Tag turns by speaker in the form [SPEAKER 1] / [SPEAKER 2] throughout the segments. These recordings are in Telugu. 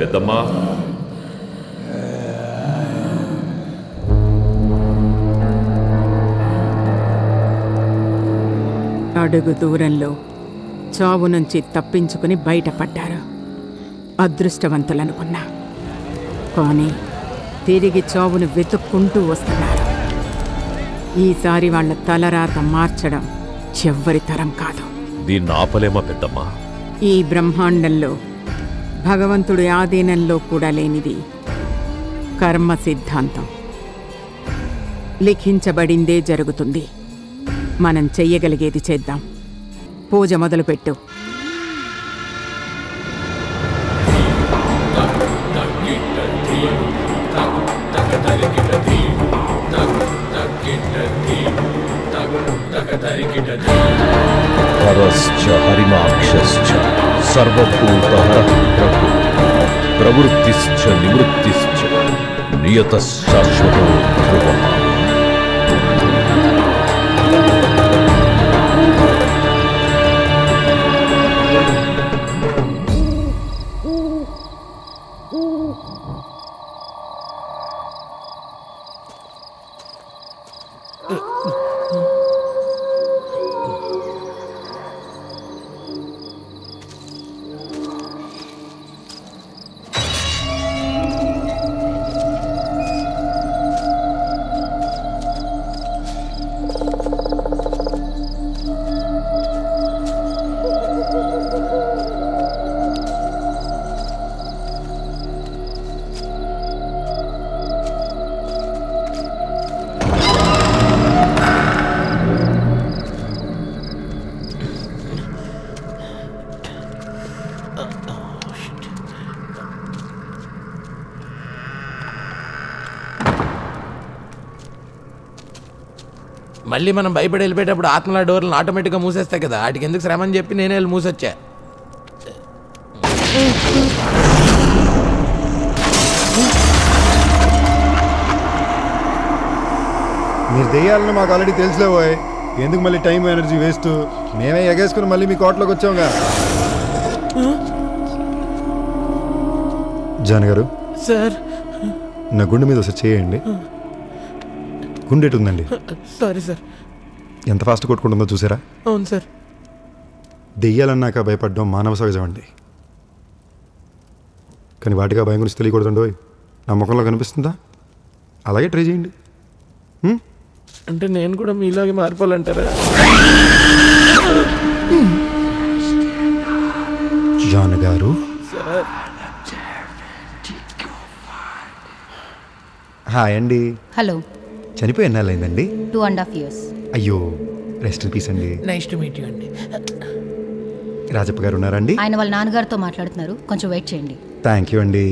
[SPEAKER 1] పెద్దమ్మా,
[SPEAKER 2] అడుగు దూరంలో చావు నుంచి తప్పించుకుని బయటపడ్డారు. అదృష్టవంతులనుకున్నా, కానీ తిరిగి చావును వెతుక్కుంటూ వస్తున్నారు. ఈసారి వాళ్ళ తలరాత మార్చడం ఎవ్వరి తరం కాదు.
[SPEAKER 1] దీన్ని ఆపలేమా పెద్దమ్మా?
[SPEAKER 2] ఈ బ్రహ్మాండంలో భగవంతుడి ఆధీనంలో కూడా లేనిది కర్మ సిద్ధాంతం. లిఖించబడిందే జరుగుతుంది. మనం చెయ్యగలిగేది చేద్దాం. పూజ మొదలుపెట్టు.
[SPEAKER 1] పరశ్చ హరిమాక్షశ్చ సర్వభూతహరః ప్రభుః ప్రవృత్తిశ్చ నివృత్తిశ్చ నియతః శాశ్వతో ధ్రువః.
[SPEAKER 3] మళ్ళీ మనం భయపడి వెళ్ళిపోయేటప్పుడు ఆత్మల డోర్లను ఆటోమేటిక్గా మూసేస్తాయి కదా, వాటికి ఎందుకు శ్రమ అని చెప్పి నేనే వెళ్ళి మూసొచ్చా.
[SPEAKER 4] మీరు దెయ్యాలని మాకు ఆల్రెడీ తెలిసిలేవోయ్, ఎందుకు మళ్ళీ టైం ఎనర్జీ వేస్ట్? మేమే ఎగేసుకుని మళ్ళీ మీ కోటలోకి వచ్చాంగా. జాన్ గారు
[SPEAKER 3] సార్,
[SPEAKER 4] నా గుండె మీద ఒకసారి చేయండి. గుండెటు ఉందండి.
[SPEAKER 3] Sorry sir.
[SPEAKER 4] ఎంత ఫాస్ట్ కొట్టుకుంటుందో చూసారా?
[SPEAKER 3] అవును సార్.
[SPEAKER 4] దెయ్యాలన్నాక భయపడడం మానవ సహజం అండి, కానీ వాటికి ఆ భయం గురించి తెలియకూడదండి. నా ముఖంలో కనిపిస్తుందా? అలాగే ట్రై చేయండి.
[SPEAKER 3] అంటే నేను కూడా మీలాగే మారిపోవాలంటారా?
[SPEAKER 4] జాన్ గారు, హాయ్ అండి.
[SPEAKER 5] హలో.
[SPEAKER 4] చనిపోయి ఎన్నాళ్ళైందండి?
[SPEAKER 5] 2.5 years.
[SPEAKER 4] అయ్యో, రెస్ట్ ఇన్ పీస్ అండి.
[SPEAKER 3] నైస్ టు మీట్ యు అండి.
[SPEAKER 4] రాజప్ప గారు ఉన్నారండి?
[SPEAKER 5] ఆయన వాళ్ళ నాన్నగారితో మాట్లాడుతున్నారు, కొంచెం వెయిట్ చేయండి.
[SPEAKER 4] థ్యాంక్ యూ అండి.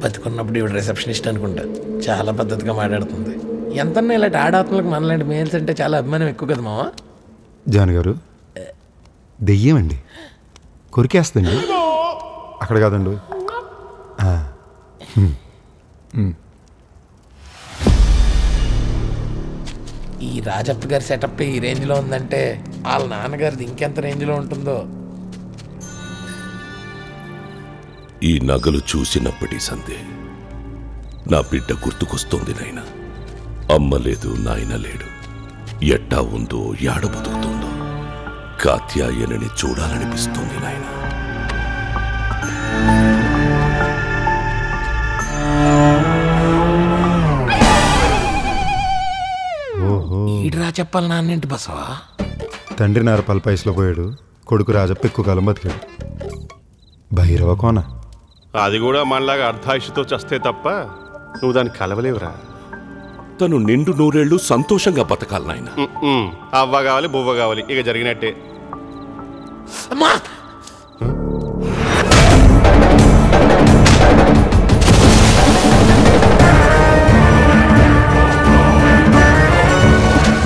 [SPEAKER 3] బతుకున్నప్పుడు ఇవి రిసెప్షనిస్ట్ అనుకుంటా, చాలా పద్ధతిగా మాట్లాడుతుంది. ఎంతన్నా ఇలాంటి ఆడాత్మలకు మనలాంటి మేల్స్ అంటే చాలా అభిమానం ఎక్కువ కదా మావా.
[SPEAKER 4] జాన్ గారు, దెయ్యం అండి, కొరికేస్తుంది. అక్కడ కాదండి.
[SPEAKER 3] ఈ రాజప్ప గారి సెటప్ ఈ రేంజ్లో ఉందంటే వాళ్ళ నాన్నగారిది ఇంకెంత రేంజ్లో ఉంటుందో.
[SPEAKER 6] ఈ నగలు చూసినప్పటి సందే
[SPEAKER 1] నా బిడ్డ గుర్తుకొస్తోంది నాయన. అమ్మ లేదు, నాయన లేడు. ఎట్టా ఉందో, యాడ బతుకుతుందో కాత్యాయనని చూడాలనిపిస్తోంది నాయన.
[SPEAKER 3] ఈడ్రా చెప్పాలి నాన్నేంటి బసవా?
[SPEAKER 4] తండ్రి నారపాల పైసలో పోయాడు, కొడుకు రాజప్ప ఎక్కువ కాలం బతికాడు. భైరవ కోన
[SPEAKER 6] అది కూడా మనలాగా అర్ధాయుషుతో చస్తే తప్ప నువ్వు దాన్ని కలవలేవురా.
[SPEAKER 1] తను నిండు నూరేళ్లు సంతోషంగా బతకాలి నాయన.
[SPEAKER 6] అవ్వ కావాలి, బువ్వ కావాలి, ఇక జరిగినట్టే.
[SPEAKER 3] అమ్మా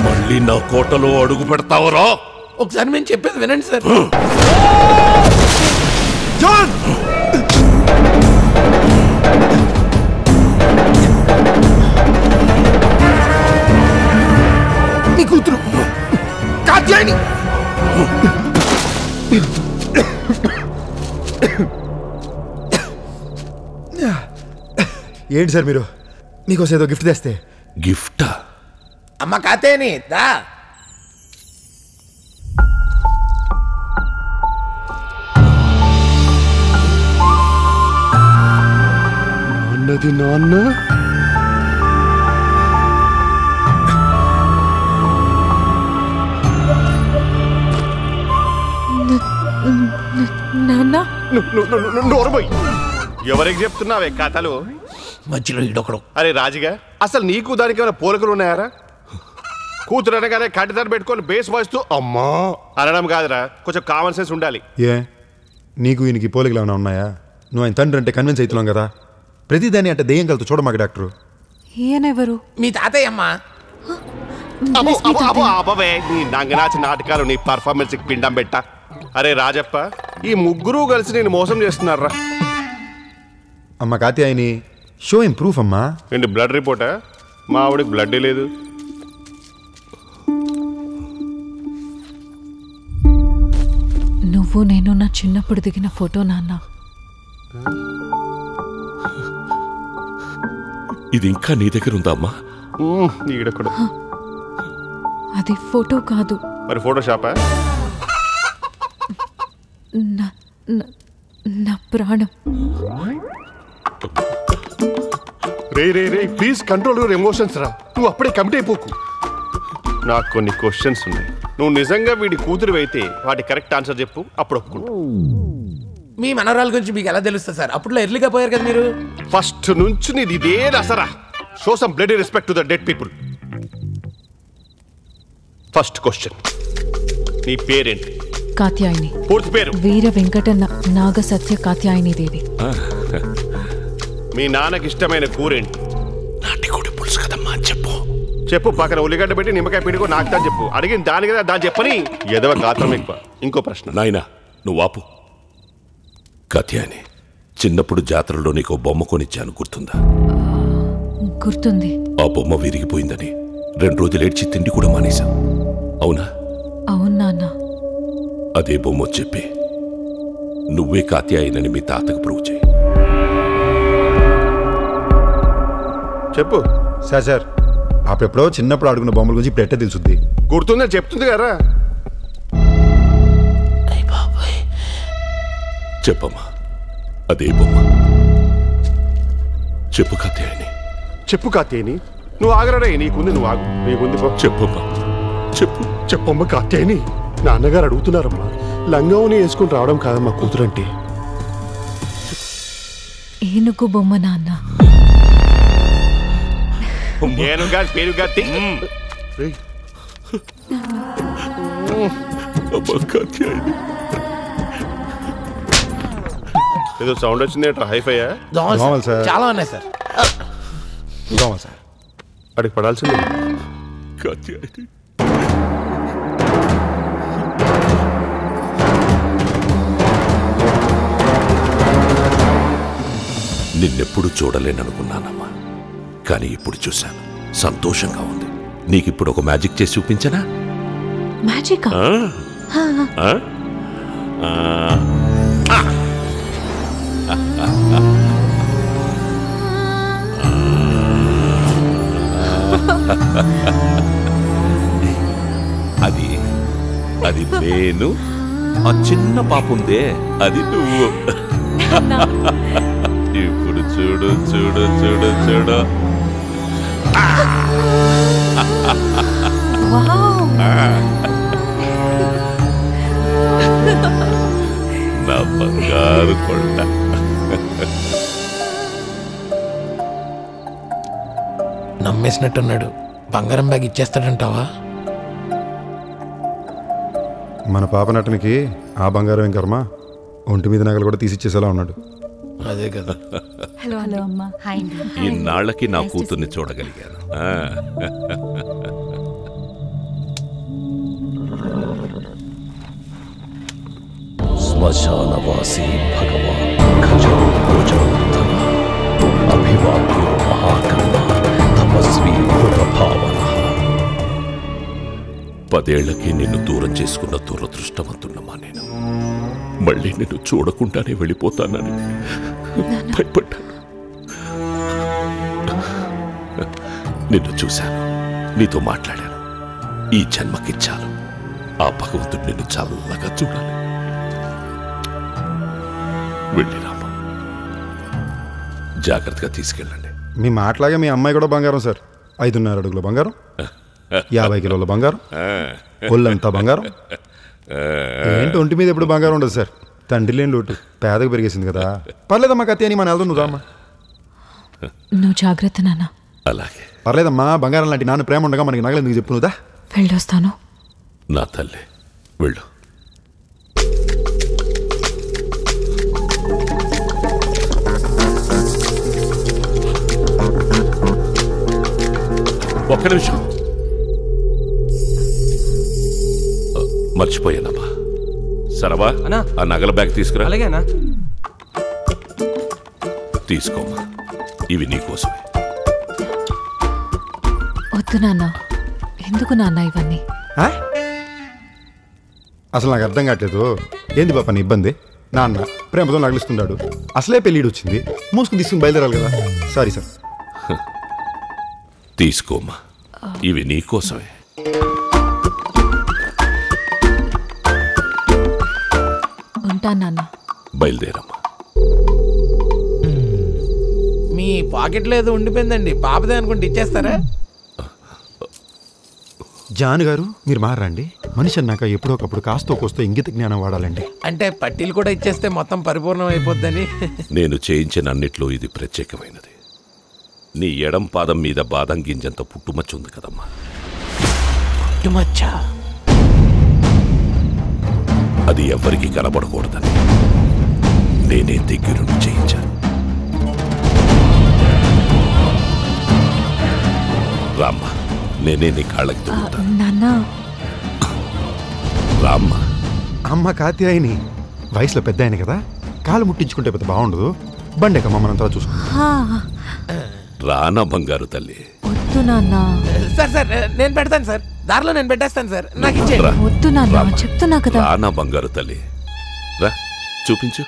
[SPEAKER 1] మళ్ళీ నా కోటలో అడుగు పెడతావరా?
[SPEAKER 3] ఒకసారి మేము చెప్పేది వినండి సార్. నీ కూతురు కాత్యాయని
[SPEAKER 4] ఏంటి సార్ మీరు? మీకోసం ఏదో గిఫ్ట్ తెస్తే.
[SPEAKER 1] గిఫ్టా?
[SPEAKER 3] అమ్మ కాత్యాయని దా.
[SPEAKER 6] నాన్నది నాన్న.
[SPEAKER 7] నాన్న
[SPEAKER 6] నోరుబోయ్, ఎవరికి చెప్తున్నావే కథలు?
[SPEAKER 3] మధ్యలో ఈడొకడు.
[SPEAKER 6] అరే రాజుగా, అసలు నీకు దానికి ఏమైనా పోలికలు ఉన్నాయారా? కూతురు అనగానే కట్టిదారు పెట్టుకొని బేస్ వాయిస్తూ అమ్మా అనడం కాదురా, కొంచెం కామన్ సెన్స్ ఉండాలి.
[SPEAKER 4] ఏ నీకు ఈయనకి పోలికలు ఏమైనా ఉన్నాయా? నువ్వు ఆయన తండ్రి అంటే కన్విన్స్ అవుతున్నాం కదా. ప్రతిదాన్ని అంటే దెయ్యం కలుతూ చూడమాక డాక్టరు.
[SPEAKER 7] ఈయనెవరు?
[SPEAKER 3] మీ తాతయ్య అమ్మా.
[SPEAKER 6] అబ్బవే, నీ నంగనాచి నాటకాలు, నీ పర్ఫార్మెన్స్ పిండం పెట్ట. అరే రాజప్ప, ఈ ముగ్గురు కలిసి నేను మోసం చేస్తున్నారా?
[SPEAKER 4] అమ్మ కాత్యాయని షో ఇన్ ప్రూఫ్ అమ్మా.
[SPEAKER 6] ఏంటి బ్లడ్ రిపోర్టా? మా ఆవిడకి బ్లడ్ లేదు.
[SPEAKER 7] నువ్వు నేను నా చిన్నప్పుడు దిగిన ఫోటో నాన్న.
[SPEAKER 1] ఇది ఇంకా నీ దగ్గర ఉందా అమ్మా?
[SPEAKER 6] ఈడక్కడ
[SPEAKER 7] అది ఫోటో కాదు.
[SPEAKER 6] మరి ఫోటో షాపా?
[SPEAKER 7] నా ప్రాణం.
[SPEAKER 6] రే రే రే, ప్లీజ్ కంట్రోల్ యువర్ ఎమోషన్స్ రా. నువ్వు అప్పుడే కమిట్ అయిపోకు. నాకు కొన్ని క్వశ్చన్స్ ఉన్నాయి. నువ్వు నిజంగా వీడి కూతురు అయితే వాటి కరెక్ట్ ఆన్సర్ చెప్పు, అప్పుడు ఒప్పుకుంటా.
[SPEAKER 3] మీ మనవరాల గురించి మీకు ఎలా తెలుస్తుంది సార్? అప్పుడులో ఎర్లీగా పోయారు కదా మీరు.
[SPEAKER 6] ఫస్ట్ నుంచి నీది ఇదే Dasara. Show some bloody respect to the dead people. First question, నీ పేరేంటి?
[SPEAKER 7] కాత్యాయని.
[SPEAKER 6] పూర్తి పేరు?
[SPEAKER 7] వీర వెంకట నాగ సత్య కాత్యాయని దేవి.
[SPEAKER 6] మీ నాన్నకి ఇష్టమైన కూరేంటి?
[SPEAKER 1] నాటికోడి పులుసు కదమ్మా అని చెప్పు.
[SPEAKER 6] చెప్పు. పక్కన ఉల్లిగడ్డ పెట్టి నిమ్మకాయ పిండికో నాకుతాను చెప్పు. అడిగిన దాని కదా దాన్ని చెప్పని ఎదవ గాత్రం ఎక్కువ. ఇంకో ప్రశ్న.
[SPEAKER 1] నాయనా నువ్వు ఆపు. కాత్యాయని, చిన్నప్పుడు జాతరలో నీకు బొమ్మ కొనిచ్చాను, గుర్తుందా?
[SPEAKER 7] గుర్తుంది.
[SPEAKER 1] ఆ బొమ్మ విరిగిపోయిందని 2 రోజులు ఏడ్చి తిండి కూడా మానేశాం, అవునా?
[SPEAKER 7] అవును నాన్న.
[SPEAKER 1] అదే బొమ్మ చెప్పి నువ్వే కాత్యాయనని మీ తాతకు ప్రూవ్ చేయి.
[SPEAKER 6] చెప్పు.
[SPEAKER 4] సార్ అప్పుడెప్పుడో చిన్నప్పుడు ఆడుకున్న బొమ్మల గురించి ఇప్పుడు ఎట్ట తెలుసుద్ది?
[SPEAKER 6] గుర్తుందని చెప్తుంది కదా.
[SPEAKER 1] చెప్పమ్మా, అదే బొమ్మ చెప్పు కాత్యాయని.
[SPEAKER 6] చెప్పు కాత్యాయని. నువ్వు ఆగరే, నీకుంది, నువ్వు ఆగు. నీకుంది.
[SPEAKER 1] చెప్పమ్మా, చెప్పు.
[SPEAKER 6] చెప్పమ్మ కాత్యాయని. నాన్నగారు అడుగుతున్నారమ్మా. లంగావుని వేసుకుని రావడం కాదమ్మా కూతురంటే.
[SPEAKER 7] ఏనుగు బొమ్మ నాన్న.
[SPEAKER 6] ఏనుగా పేరుగా ఏదో సౌండ్ వచ్చింది. హైఫైయా?
[SPEAKER 4] దోమలు సార్.
[SPEAKER 3] చాలా ఉన్నాయి సార్.
[SPEAKER 4] దోమలు సార్.
[SPEAKER 6] అడిగి పడాల్సిందే.
[SPEAKER 1] కాత్యాయని, నిన్నెప్పుడు చూడలేననుకున్నానమ్మా, కానీ ఇప్పుడు చూశాను, సంతోషంగా ఉంది. నీకిప్పుడు ఒక మ్యాజిక్ చేసి చూపించనా?
[SPEAKER 7] మ్యాజిక్?
[SPEAKER 1] అది అది నేను, ఆ చిన్న పాప ఉందే అది నువ్వు. ఇప్పుడు చూడు చూడు చూడు చూడు. నా బంగారు కొండ.
[SPEAKER 3] నమ్మేసినట్టున్నాడు. బంగారం బ్యాగ్ ఇచ్చేస్తాడంటావా?
[SPEAKER 4] మన పాప నటనకి ఆ బంగారం ఏం కర్మ, ఒంటి మీద నగలు కూడా తీసిచ్చేసేలా ఉన్నాడు.
[SPEAKER 3] అదే కదా.
[SPEAKER 5] హలో హలో అమ్మా. హాయ్ అండి.
[SPEAKER 1] ఇన్నాళ్ళకి నా కూతుర్ని చూడగలిగాను. శ్మశానవాసి భగవాన్ ఖజం భుజవర్ధన అభివాద్యో మహాకర్మ తపస్వి భూతభావన. 10 ఏళ్లకి నిన్ను దూరం చేసుకున్న దురదృష్టవంతున్నమా నేను. మళ్ళీ నిన్ను చూడకుండానే వెళ్ళిపోతానని భయపడ్డాను. నిన్ను చూశాను, నీతో మాట్లాడాను. ఈ జన్మకిచ్చాను. ఆ భగవంతుడు నిన్ను చల్లగా చూడాలి. వెళ్ళిరామా, జాగ్రత్తగా తీసుకెళ్ళండి.
[SPEAKER 4] మీ మాటలాగే మీ అమ్మాయి కూడా బంగారం సార్. 5.5 అడుగుల బంగారం, 50 కిలోల బంగారం, ఒళ్ళంతా బంగారం. ఏంటి ఒంటి మీద ఎప్పుడు బంగారం ఉండదు సార్. తండ్రి లేని లోటు పేదకు పెరిగేసింది కదా. పర్లేదమ్మా కత్తి అని మన వెళ్దాం. నువ్వు రామ్మా.
[SPEAKER 7] నువ్వు జాగ్రత్త నాన్న.
[SPEAKER 1] అలాగే.
[SPEAKER 4] పర్లేదమ్మా, బంగారం లాంటి నాన్న ప్రేమ ఉండగా మనకి నగలు ఎందుకు చెప్పు. నువ్వుదా
[SPEAKER 7] వెళ్ళొస్తాను.
[SPEAKER 1] నా తల్లి వెళ్ళు. ఒక్క నిమిషం, మర్చిపోయానమ్మా. సరవా, ఆ నగల బ్యాగ్ తీసుకురా.
[SPEAKER 8] అలాగేనా?
[SPEAKER 1] తీసుకోమ్మా, ఇవి నీకోసమే.
[SPEAKER 7] వద్దు నాన్న. ఎందుకు నాన్న ఇవన్నీ?
[SPEAKER 4] అసలు నాకు అర్థం కావట్లేదు. ఏంది పాప నీ ఇబ్బంది? నాన్న ప్రేమతో నగలిస్తున్నాడు. అసలే పెళ్ళిడు వచ్చింది, మూసుకుని తీసుకుని బయలుదేరాలి కదా. Sorry sir.
[SPEAKER 1] తీసుకోమ్మా, ఇవి నీకోసమే.
[SPEAKER 7] ఉంటాను నాన్న.
[SPEAKER 1] బయలుదేరమ్మా.
[SPEAKER 3] మీ పాకెట్లో ఏదో ఉండిపోయిందండి, పాపదే అనుకుంటే ఇచ్చేస్తారా?
[SPEAKER 4] జాన్ గారు మీరు మారండి. మనిషి అన్నాక ఎప్పుడో ఒకప్పుడు కాస్తో కోస్తో ఇంగిత జ్ఞానం వాడాలండి.
[SPEAKER 3] అంటే పట్టీలు కూడా ఇచ్చేస్తే మొత్తం పరిపూర్ణం అయిపోద్దని.
[SPEAKER 1] నేను చేయించిన అన్నిట్లో ఇది ప్రత్యేకమైనది. నీ ఎడం పాదం మీద బాదం గింజంత పుట్టుమచ్చ ఉంది కదమ్మా.
[SPEAKER 3] పుట్టుమచ్చ?
[SPEAKER 1] అది ఎవరికి కనబడకూడదని నేనే దగ్గరుండి చేయించాను. రామ్మా, నేనే నీ కాళ్ళకి తొలుగుతాను.
[SPEAKER 7] నాన్న.
[SPEAKER 1] రామ్మా.
[SPEAKER 4] అమ్మ కాత్యాయని వయసులో పెద్ద ఆయన కదా, కాలు ముట్టించుకుంటే పెద్ద బాగుండదు. బండేకమ్మ మనంతా చూసుకుంటాం.
[SPEAKER 1] రానా బంగారు తల్లి.
[SPEAKER 7] వద్దు నాన్న.
[SPEAKER 3] సార్ సార్ నేను పెడతాను సార్, దారిలో నేను పెట్టేస్తాను సార్, నాకు ఇచ్చేయండి.
[SPEAKER 7] వద్దు నాన్న, చెప్తున్నా కదా.
[SPEAKER 1] రానా బంగారు తల్లి, రా చూపించు.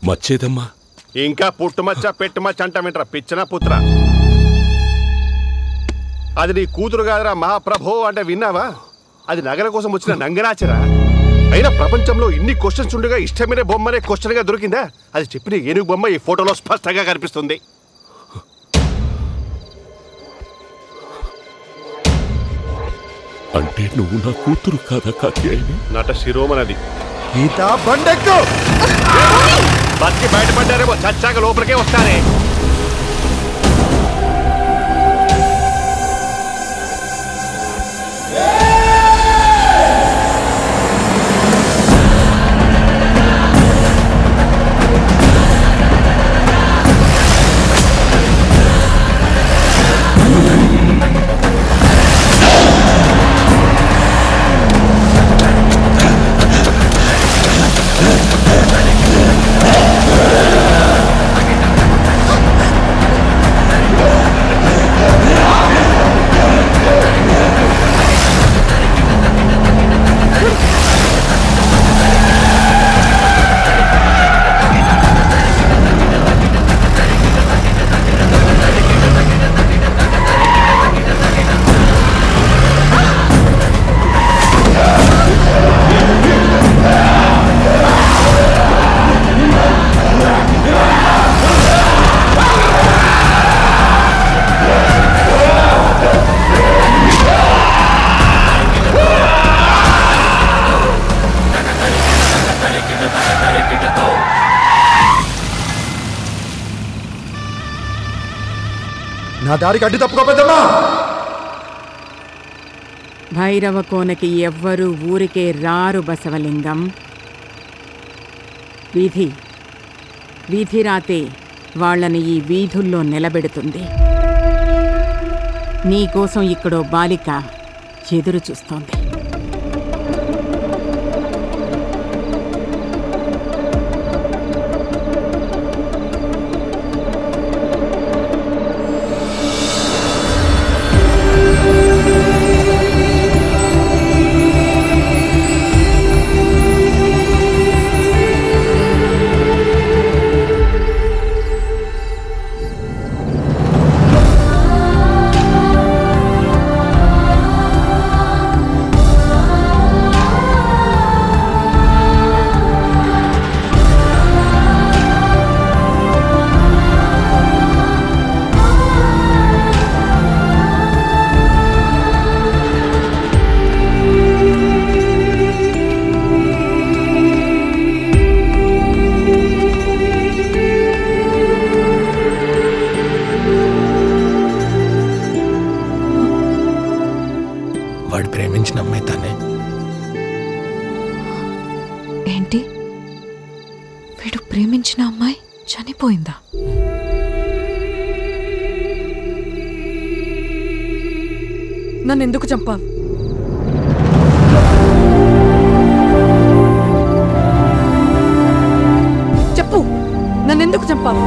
[SPEAKER 1] మచ్చేదమ్మా.
[SPEAKER 6] ఇంకా పుట్టుమచ్చ పెట్టుమచ్చ అంటామేంట్రా పిచ్చనా పుత్ర? అది నీ కూతురు కాదురా మహాప్రభో అంటే విన్నావా? అది నగరం కోసం వచ్చిన నంగరాచరా. అయినా ప్రపంచంలో ఇన్ని క్వశ్చన్స్ ఉండగా ఇష్టమైన బొమ్మనే క్వశ్చన్ గా దొరికిందా? అది చెప్పిన ఏనుగు బొమ్మ ఈ ఫోటోలో స్పష్టంగా కనిపిస్తుంది.
[SPEAKER 1] అంటే నువ్వు నా కూతురు కాదా కాత్యాయని?
[SPEAKER 6] నట శిరోమణది. బతికి బయటపడ్డారేమో, చచ్చాక లోపలికే వస్తారే.
[SPEAKER 4] నా దారికి అడ్డు తప్పుకో పెద్దమ్మా.
[SPEAKER 2] భైరవ కోనకి ఎవ్వరూ ఊరికే రారు బసవలింగం. విధిరాతే వాళ్ళని ఈ వీధుల్లో నిలబెడుతుంది. నీకోసం ఇక్కడో బాలిక ఎదురు చూస్తోంది.
[SPEAKER 3] వాడు ప్రేమించిన అమ్మాయి తనే.
[SPEAKER 7] ఏంటి, వీడు ప్రేమించిన అమ్మాయి చనిపోయిందా?
[SPEAKER 8] నన్నెందుకు చంపావు? చెప్పు, నన్నెందుకు చంపావు?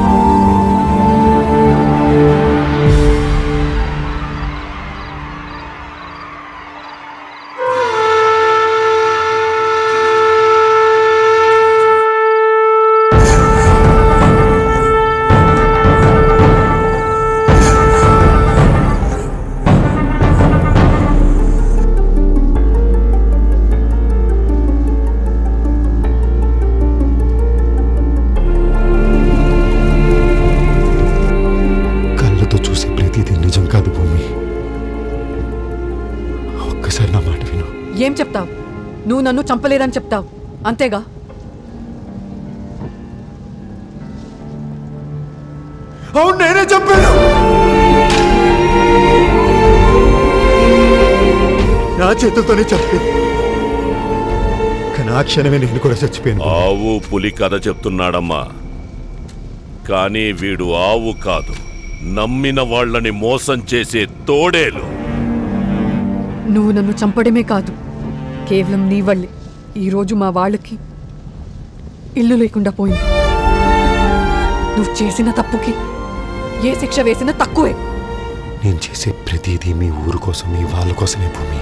[SPEAKER 8] ఏం చెప్తావు? నువ్వు నన్ను చంపలేదని చెప్తావు, అంతేగా?
[SPEAKER 4] అవును, నేనే చెప్పాను. నా చేతులతోనే చంపాను. కానీ ఆ క్షణమే నేను కూడా చచ్చిపోయాను.
[SPEAKER 1] ఆవు పులి కథ చెప్తున్నాడమ్మా, కానీ వీడు ఆవు కాదు, నమ్మిన వాళ్ళని మోసం చేసే తోడేలు.
[SPEAKER 8] నువ్వు నన్ను చంపడమే కాదు, కేవలం నీ వల్లే ఈరోజు మా వాళ్ళకి ఇల్లు లేకుండా పోయింది. నువ్వు చేసిన తప్పుకి ఏ శిక్ష వేసినా తక్కువే.
[SPEAKER 4] నేను చేసే ప్రతిదీ మీ ఊరు కోసం, మీ వాళ్ళ కోసమే భూమి.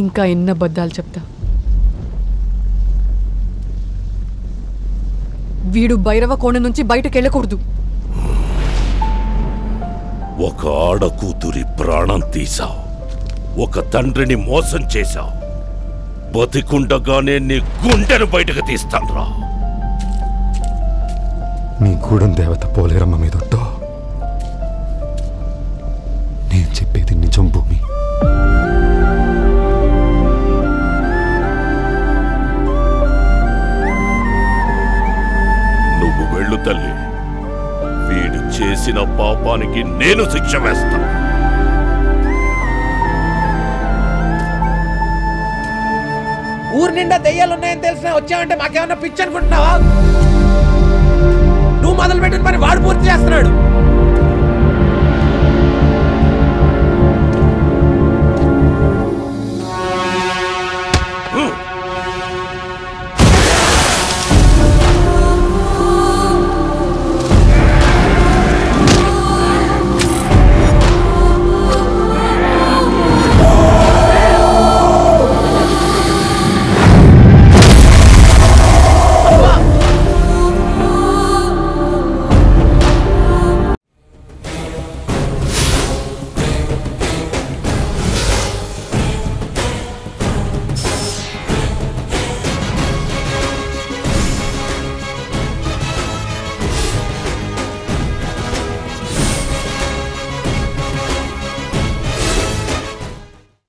[SPEAKER 8] ఇంకా ఎన్న అబద్ధాలు చెప్తా? వీడు భైరవ కోణ నుంచి బయటకెళ్ళకూడదు.
[SPEAKER 1] ఒక ఆడకూతురి ప్రాణం తీశావు, ఒక తండ్రిని మోసం చేశావు. బతికుండగానే నీ గుండెను బయటకు తీస్తాన్రా.
[SPEAKER 4] మీ గూడెం దేవత పోలేరమ్మ మీదొట్టో. నేను చెప్పేది నిజం భూమి.
[SPEAKER 1] నువ్వు వెళ్ళు తల్లి, వీడు చేసిన పాపానికి నేను శిక్ష వేస్తా.
[SPEAKER 3] ఊరు నిండా దెయ్యాలున్నాయని తెలిసినా వచ్చావంటే మాకేమన్నా పిచ్చి అనుకుంటున్నావా? నువ్వు మొదలు పెట్టిన పని వాడు పూర్తి చేస్తున్నాడు.